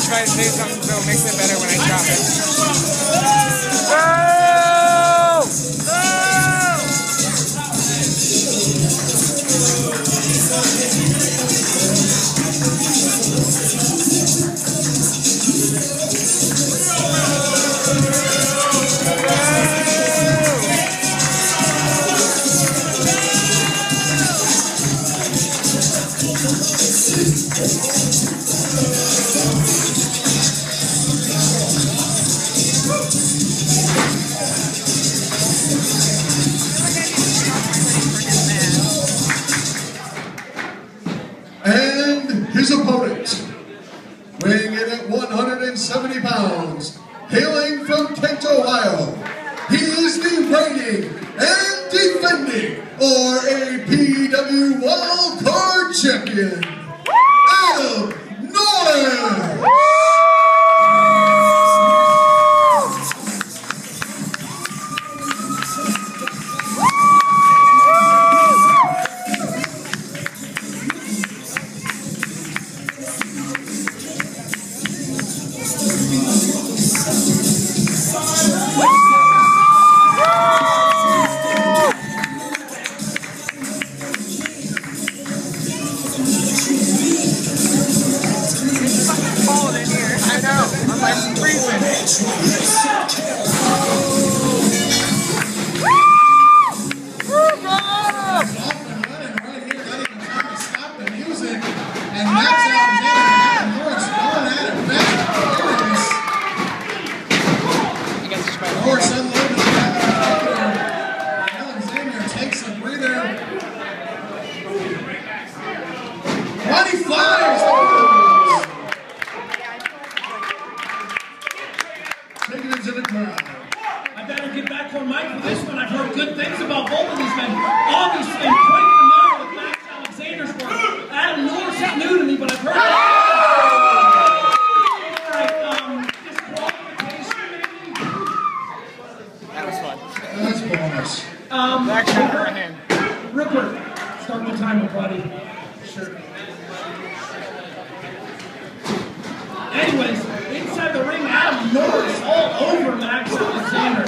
Try to say something so it makes it better when I drop it. His opponent, weighing in at 170 pounds, hailing from Kent, Ohio, he is the reigning and defending RAPW Wildcard champion, Norris! I better get back on mic for this one. I've heard good things about both of these men. Obviously, I'm quite familiar with Max Alexander's work. Adam Norris is new to me, but I've heard that. Disqualification, maybe? That was fun. That's bonus. Ripper, start the timer, buddy. Sure. Anyways, inside the ring, Adam Norris all over Max Alexander.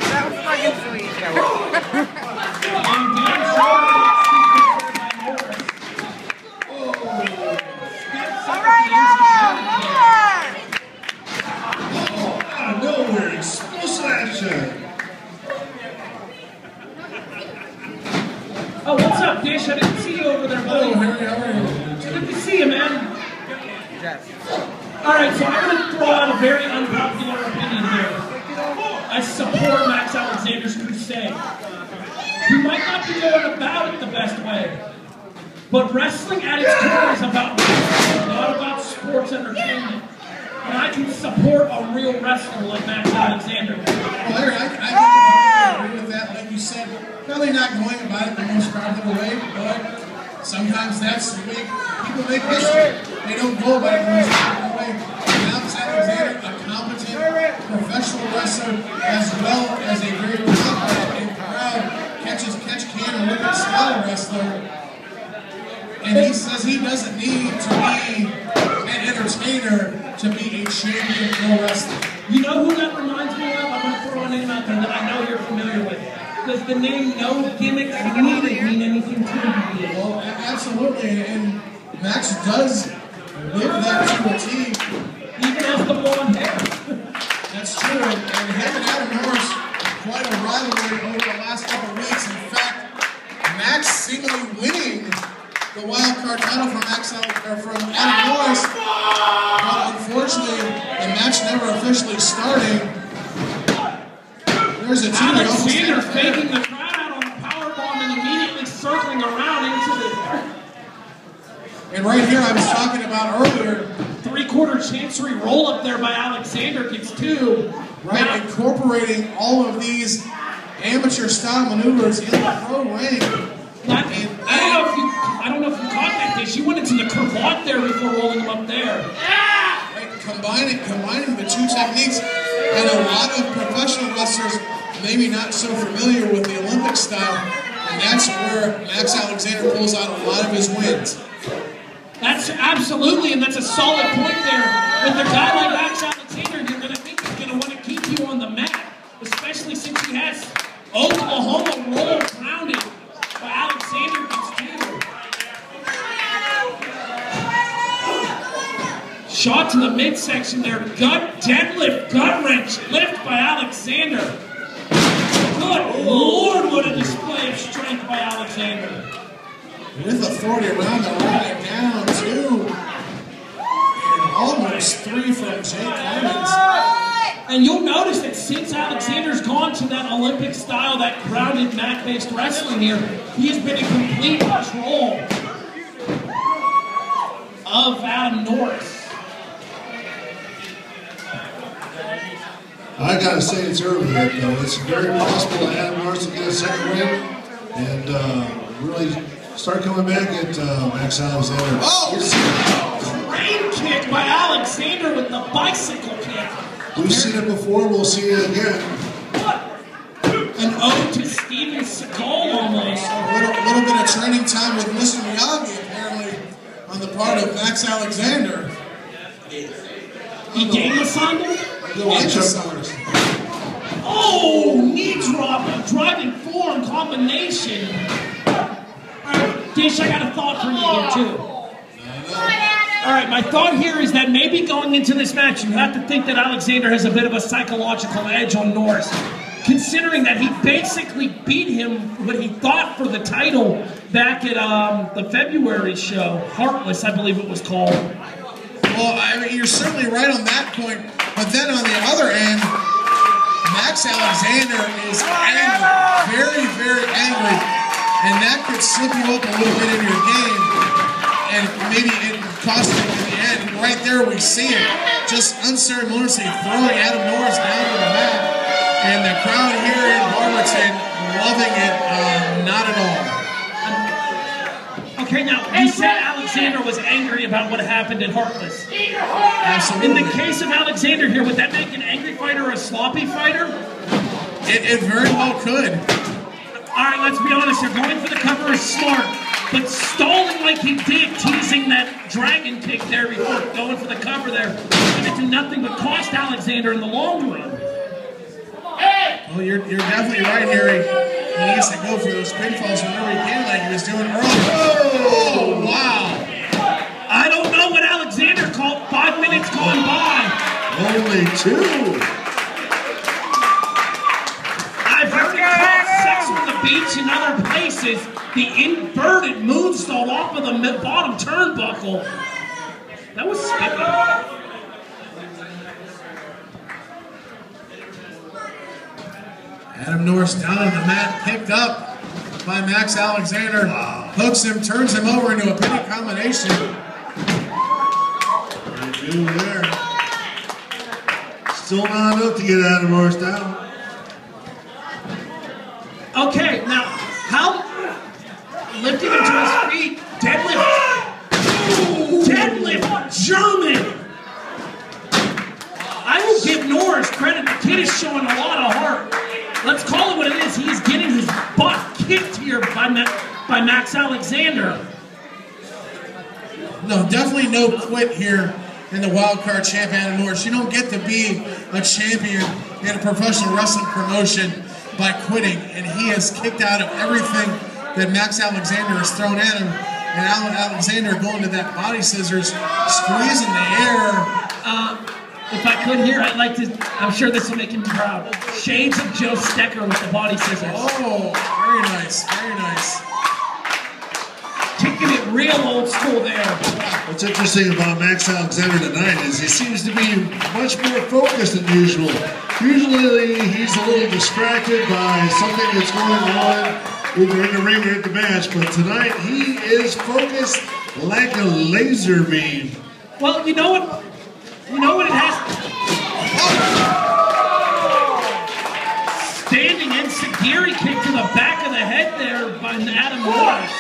That was fucking sweet. And Dan Shore gets controlled by Norris. Out of nowhere, explosive action. Oh, what's up, Dish? I didn't see you over there, buddy. Oh, Harry, how are you? Good to see you, man. Yes. Alright, so I'm going to throw out a very unpopular opinion here. I support Max Alexander's crusade. He might not be going about it the best way, but wrestling at its core is about wrestling, not about sports entertainment. And I can support a real wrestler like Max Alexander. Well, Larry, I agree with that. Like you said, probably not going about it the most popular way, but sometimes that's the way people make history. They don't go about it the most popular way. Max Alexander, a competent professional wrestler, as well as a very confident and proud catch-can and look at style wrestler. And he says he doesn't need to be an entertainer to be a champion pro wrestler. You know who that reminds me of? I'm going to throw a name out there that I know you're familiar with. Does the name No Gimmicks Needed mean anything to you? Well, absolutely, and Max does live that to a T. Even has the blonde hair. That's true, and him and Adam Norris, quite a rivalry over the last couple of weeks. In fact, Max seemingly winning the wild card title from Adam Norris, but unfortunately, the match never officially started. There's a two. Alexander faking the crowd out on the powerbomb and immediately circling around into the And right here, I was talking about earlier. Three-quarter chancery roll up there by Alexander gets 2. Right, incorporating all of these amateur-style maneuvers in the pro ring. I don't know if you caught that, Dish. You went into the cravat there before rolling them up there. Right, combining the two techniques, and a lot of professional wrestlers maybe not so familiar with the Olympic style, and that's where Max Alexander pulls out a lot of his wins. That's absolutely, and that's a solid point there. With a guy like Max Alexander, you're going to think he's going to want to keep you on the mat, especially since he has Oklahoma roll grounded. But Alexander gets 2. Shot to the midsection there. Gut deadlift, gut wrench, lift by Alexander. Good Lord, what a display of strength by Alexander. With authority around the ring, down 2. And almost 3 from Jake Clemens. And you'll notice that since Alexander's gone to that Olympic style, that grounded mat-based wrestling here, he has been in complete control of Adam Norris. I gotta say it's early yet, though. It's very possible that Adam Norris will get a second win and really start coming back at Max Alexander. Oh! Crane kick by Alexander with the bicycle kick. We've seen it before, we'll see it again. What? An ode to Steven Seagal almost. A little bit of training time with Mr. Miyagi, apparently, on the part of Max Alexander. He gave us on him? Oh, knee drop, a driving form combination. Dish, I got a thought for you here, too. All right, my thought here is that maybe going into this match, you have to think that Alexander has a bit of a psychological edge on Norris, considering that he basically beat him what he thought for the title back at the February show, Heartless, I believe it was called. Well, I mean, you're certainly right on that point, but then on the other end, Max Alexander is angry, very, very angry, and that could slip you up a little bit in your game, and maybe it cost him in the end. And right there we see it, just unceremoniously throwing Adam Norris down to the mat, and the crowd here in Barberton loving it, not at all. Okay, now, you said Alexander was angry about what happened in Heartless. Absolutely. In the case of Alexander here, would that make an angry fighter a sloppy fighter? It very well could. All right, let's be honest here. Going for the cover is smart, but stalling like he did, teasing that dragon kick there before going for the cover there, going to do nothing but cost Alexander in the long run. Well, you're definitely right, Harry. He needs to go for those pinfalls whenever he can, like he was doing earlier. Oh, wow. I don't know what Alexander called. 5 minutes gone by. Only 2. I've heard it called Sex on the Beach in other places. The inverted moonsault off of the bottom turnbuckle. That was skipping. Adam Norris down on the mat, picked up by Max Alexander. Hooks him, turns him over into a pinning combination. Very good there. Still not enough to get Adam Norris down. Okay, now, how lifting him to his feet, deadlift. Deadlift, German. I will give Norris credit. The kid is showing a lot of heart. Let's call it what it is. He is getting his butt kicked here by Max Alexander. No, definitely no quit here in the Wildcard champ, Adam Norris. You don't get to be a champion in a professional wrestling promotion by quitting, and he has kicked out of everything that Max Alexander has thrown at him. And Alexander going to that body scissors, squeezing the air. If I could here, I'd like to, I'm sure this will make him proud. Shades of Joe Stecker with the body scissors. Oh, very nice, very nice. Kicking it real old school there. What's interesting about Max Alexander tonight is he seems to be much more focused than usual. Usually he's a little distracted by something that's going on either in the ring or at the match, but tonight he is focused like a laser beam. Well, you know what? You know what it has. Standing enziguri kick to the back of the head there by Adam Norris.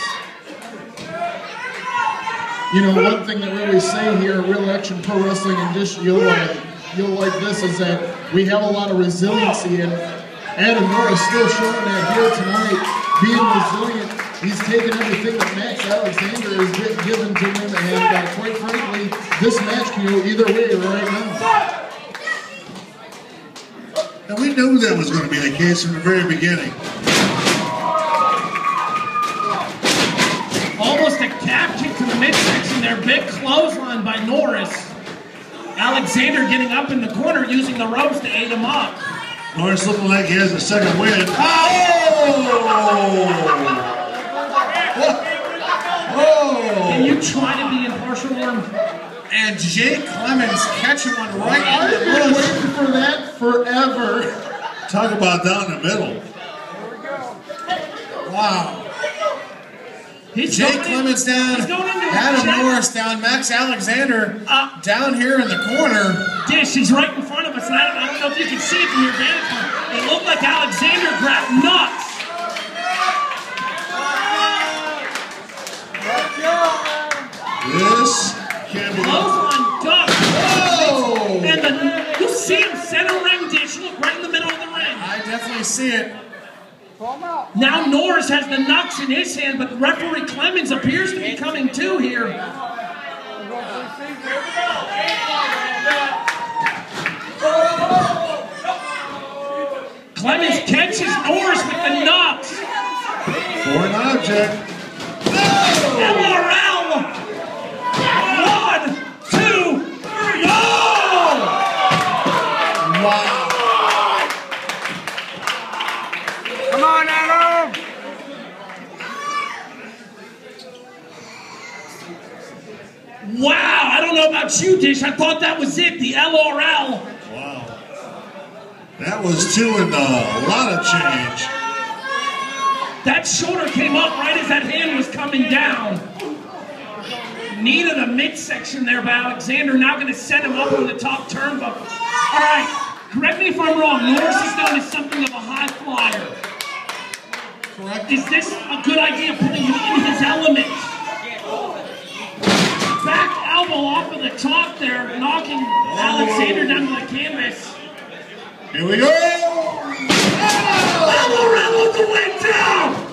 You know, one thing that we always say here at Real Action Pro Wrestling, and just you'll like this, is that we have a lot of resiliency, and Adam Norris still showing that here tonight, being resilient. He's taken everything that Max Alexander has given to him, and quite frankly, this match can go either way right now. Now we knew that was going to be the case from the very beginning. Almost a calf kick to the midsection there. Big clothesline by Norris. Alexander getting up in the corner using the ropes to aid him up. Norris looking like he has a second win. Can you try to be impartial, Warren? And Jake Clemens catching one right I've in the been bush. waiting for that forever. Talk about down the middle. Wow. He's Jake Clemens down, Adam Norris down, Max Alexander down here in the corner. Dish, he's right in front of us, and I don't know if you can see it from your vantage point. It looked like Alexander grabbed nuts. This can be. Clothesline duck. Whoa! And you see him center ring, Dish. Look, right in the middle of the ring. I definitely see it. Now Norris has the nuts in his hand, but referee Clemens appears to be coming to here. Clemens catches Norris with the nuts. For an object. LRL. 1, 2, 3. Oh! Wow. Come on, Adam! Wow, I don't know about you, Dish. I thought that was it, the LRL. Wow. That was two and a lot of change. That shoulder came up right as that hand was coming down. Knee to the midsection there by Alexander. Now going to set him up on the top turnbuckle. All right, correct me if I'm wrong. Norris is known as something of a high flyer. Correct. Is this a good idea, putting him in his element? Back elbow off of the top there, knocking Alexander down to the canvas. Here we go. LRL on the way down!